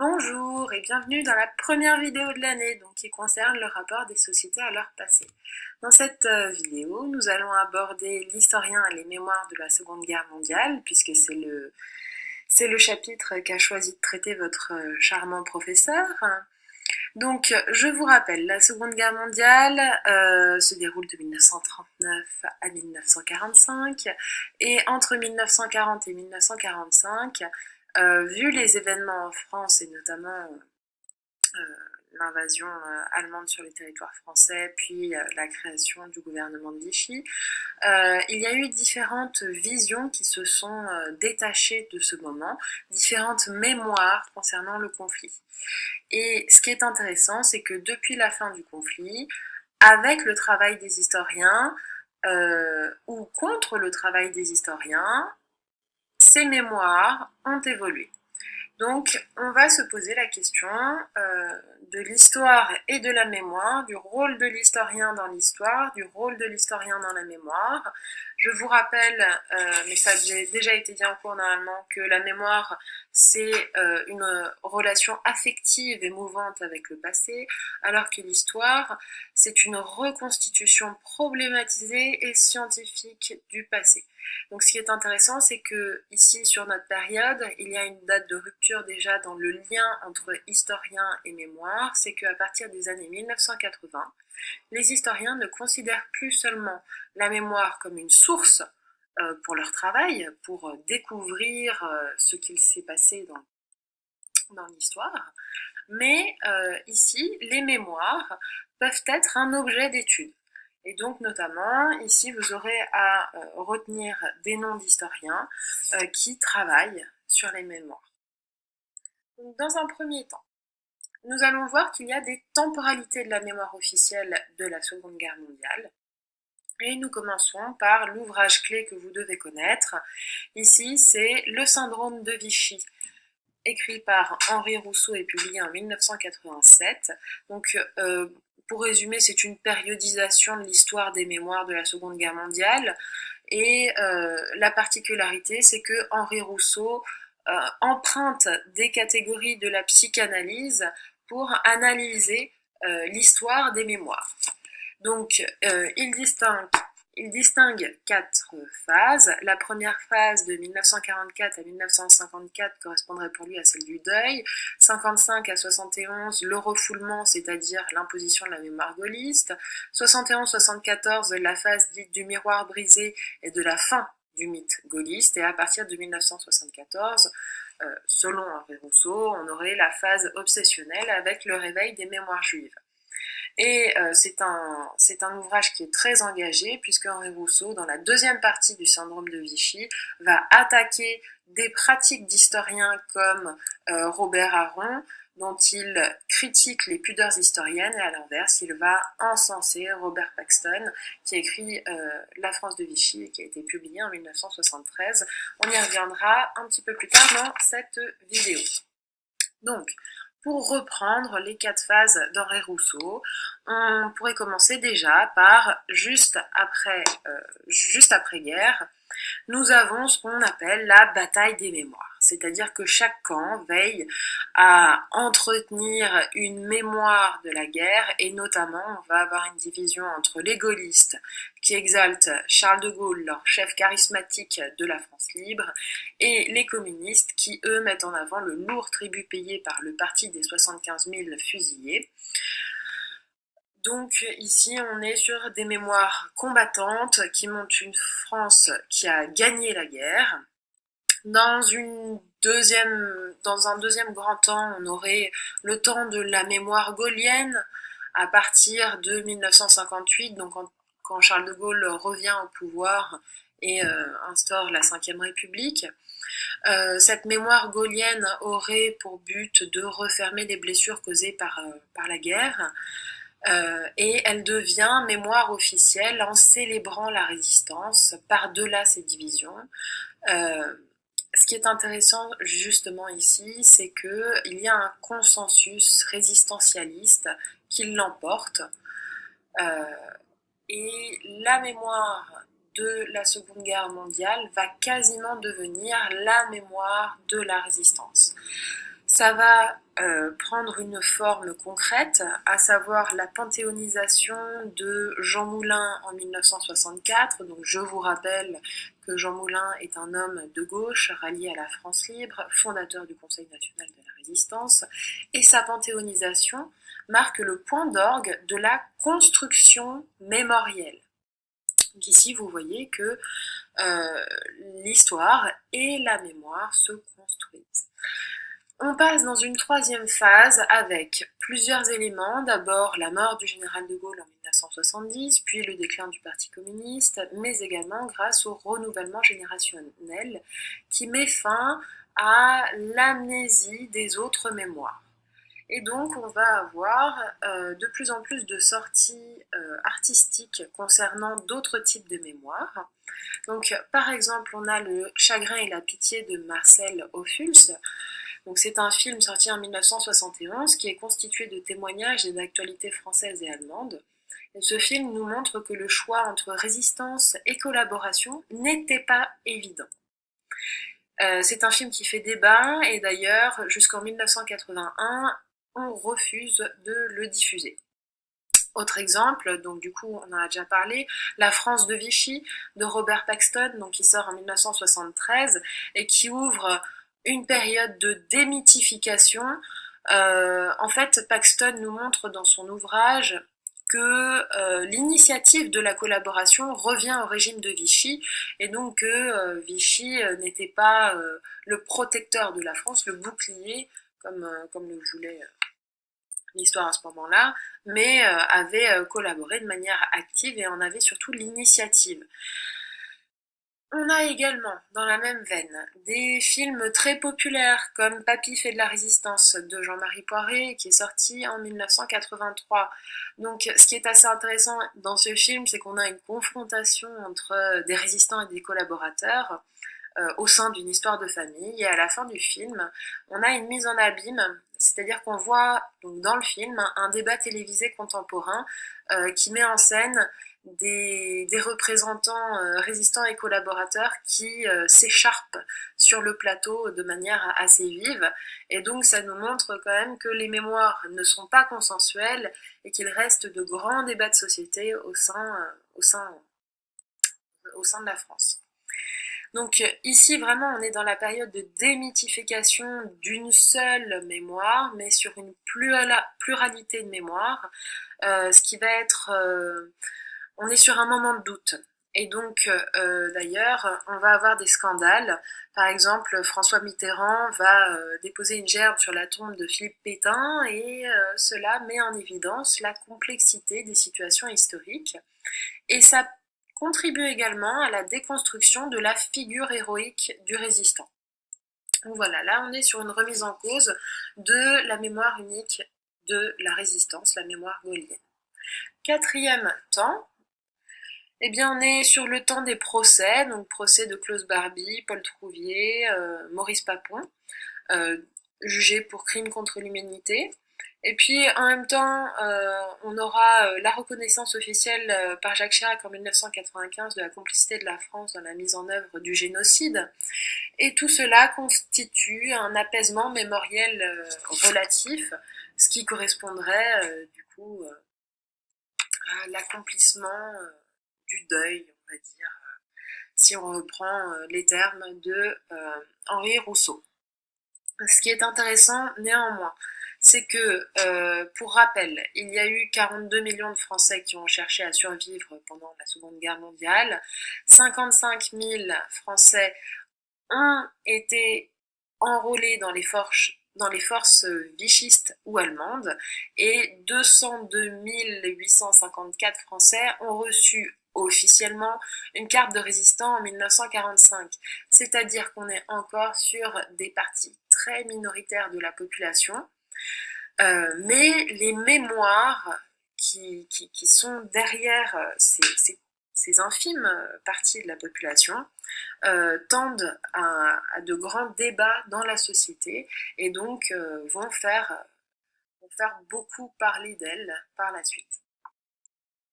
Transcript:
Bonjour et bienvenue dans la première vidéo de l'année, qui concerne le rapport des sociétés à leur passé. Dans cette vidéo, nous allons aborder l'historien et les mémoires de la Seconde Guerre mondiale, puisque c'est le chapitre qu'a choisi de traiter votre charmant professeur. Donc, je vous rappelle, la Seconde Guerre mondiale se déroule de 1939 à 1945, et entre 1940 et 1945, vu les événements en France et notamment l'invasion allemande sur les territoires français, puis la création du gouvernement de Vichy, il y a eu différentes visions qui se sont détachées de ce moment, différentes mémoires concernant le conflit. Et ce qui est intéressant, c'est que depuis la fin du conflit, avec le travail des historiens, ou contre le travail des historiens, ces mémoires ont évolué. Donc, on va se poser la question de l'histoire et de la mémoire, du rôle de l'historien dans l'histoire, du rôle de l'historien dans la mémoire. Je vous rappelle, mais ça a déjà été dit en cours normalement, que la mémoire, c'est une relation affective et mouvante avec le passé, alors que l'histoire, c'est une reconstitution problématisée et scientifique du passé. Donc ce qui est intéressant, c'est que ici, sur notre période, il y a une date de rupture déjà dans le lien entre historien et mémoire, c'est qu'à partir des années 1980, les historiens ne considèrent plus seulement la mémoire comme une source pour leur travail, pour découvrir ce qu'il s'est passé dans l'histoire, mais ici, les mémoires peuvent être un objet d'étude. Et donc notamment, ici, vous aurez à retenir des noms d'historiens qui travaillent sur les mémoires. Donc, dans un premier temps, nous allons voir qu'il y a des temporalités de la mémoire officielle de la Seconde Guerre mondiale. Et nous commençons par l'ouvrage clé que vous devez connaître. Ici, c'est Le syndrome de Vichy, écrit par Henri Rousseau et publié en 1987. Donc, pour résumer, c'est une périodisation de l'histoire des mémoires de la Seconde Guerre mondiale. Et la particularité, c'est que Henri Rousseau emprunte des catégories de la psychanalyse pour analyser l'histoire des mémoires. Donc, il distingue 4 phases. La première phase de 1944 à 1954 correspondrait pour lui à celle du deuil. 55 à 71, le refoulement, c'est-à-dire l'imposition de la mémoire gaulliste. 71-74, la phase dite du miroir brisé et de la fin du mythe gaulliste. Et à partir de 1974, selon Henri Rousseau, on aurait la phase obsessionnelle avec le réveil des mémoires juives. Et c'est un ouvrage qui est très engagé, puisque Henri Rousseau, dans la deuxième partie du syndrome de Vichy, va attaquer des pratiques d'historiens comme Robert Harron, dont il critique les pudeurs historiennes, et à l'inverse, il va encenser Robert Paxton, qui a écrit La France de Vichy, et qui a été publié en 1973. On y reviendra un petit peu plus tard dans cette vidéo. Donc, pour reprendre les 4 phases d'Henri Rousseau, on pourrait commencer déjà par juste après guerre, nous avons ce qu'on appelle la bataille des mémoires. C'est-à-dire que chaque camp veille à entretenir une mémoire de la guerre, et notamment on va avoir une division entre les gaullistes qui exaltent Charles de Gaulle, leur chef charismatique de la France libre, et les communistes qui, eux, mettent en avant le lourd tribut payé par le parti des 75 000 fusillés. Donc ici, on est sur des mémoires combattantes qui montrent une France qui a gagné la guerre. Dans un deuxième grand temps, on aurait le temps de la mémoire gaullienne à partir de 1958, donc quand Charles de Gaulle revient au pouvoir et instaure la Ve République. Cette mémoire gaulienne aurait pour but de refermer les blessures causées par la guerre. Et elle devient mémoire officielle en célébrant la résistance par-delà ces divisions. Ce qui est intéressant justement ici, c'est qu'il y a un consensus résistentialiste qui l'emporte, et la mémoire de la Seconde Guerre mondiale va quasiment devenir la mémoire de la résistance. Ça va prendre une forme concrète, à savoir la panthéonisation de Jean Moulin en 1964. Donc je vous rappelle que Jean Moulin est un homme de gauche rallié à la France libre, fondateur du Conseil national de la résistance, et sa panthéonisation marque le point d'orgue de la construction mémorielle. Donc ici, vous voyez que l'histoire et la mémoire se construisent. On passe dans une troisième phase avec plusieurs éléments. D'abord la mort du général de Gaulle en 1970, puis le déclin du Parti communiste, mais également grâce au renouvellement générationnel qui met fin à l'amnésie des autres mémoires. Et donc on va avoir de plus en plus de sorties artistiques concernant d'autres types de mémoires. Donc par exemple on a le Chagrin et la pitié de Marcel Ophuls. Donc c'est un film sorti en 1971 qui est constitué de témoignages et d'actualités françaises et allemandes. Et ce film nous montre que le choix entre résistance et collaboration n'était pas évident. C'est un film qui fait débat et d'ailleurs jusqu'en 1981 on refuse de le diffuser. Autre exemple, donc du coup on en a déjà parlé, La France de Vichy de Robert Paxton, donc qui sort en 1973 et qui ouvre une période de démythification. En fait, Paxton nous montre dans son ouvrage que l'initiative de la collaboration revient au régime de Vichy et donc que Vichy n'était pas le protecteur de la France, le bouclier comme le voulait l'histoire à ce moment-là, mais avait collaboré de manière active et en avait surtout l'initiative. On a également, dans la même veine, des films très populaires comme Papy fait de la résistance de Jean-Marie Poiré, qui est sorti en 1983. Donc ce qui est assez intéressant dans ce film, c'est qu'on a une confrontation entre des résistants et des collaborateurs au sein d'une histoire de famille, et à la fin du film, on a une mise en abîme, c'est-à-dire qu'on voit donc, dans le film un débat télévisé contemporain qui met en scène des représentants résistants et collaborateurs qui s'écharpent sur le plateau de manière assez vive, et donc ça nous montre quand même que les mémoires ne sont pas consensuelles et qu'il reste de grands débats de société au sein de la France. Donc ici vraiment on est dans la période de démythification d'une seule mémoire, mais sur une pluralité de mémoires, ce qui va être... on est sur un moment de doute. Et donc d'ailleurs on va avoir des scandales. Par exemple François Mitterrand va déposer une gerbe sur la tombe de Philippe Pétain et cela met en évidence la complexité des situations historiques. Et ça contribue également à la déconstruction de la figure héroïque du résistant. Donc voilà, là on est sur une remise en cause de la mémoire unique de la résistance, la mémoire gaullienne. Quatrième temps, eh bien on est sur le temps des procès, donc procès de Klaus Barbie, Paul Trouvier, Maurice Papon, jugés pour crimes contre l'humanité. Et puis en même temps, on aura la reconnaissance officielle par Jacques Chirac en 1995 de la complicité de la France dans la mise en œuvre du génocide. Et tout cela constitue un apaisement mémoriel relatif, ce qui correspondrait du coup à l'accomplissement du deuil, on va dire, si on reprend les termes de Henri Rousseau. Ce qui est intéressant néanmoins, c'est que, pour rappel, il y a eu 42 millions de Français qui ont cherché à survivre pendant la Seconde Guerre mondiale, 55 000 Français ont été enrôlés dans les forces vichistes ou allemandes, et 202 854 Français ont reçu officiellement une carte de résistant en 1945. C'est-à-dire qu'on est encore sur des parties très minoritaires de la population, mais les mémoires qui sont derrière ces infimes parties de la population tendent à de grands débats dans la société et donc vont faire beaucoup parler d'elles par la suite.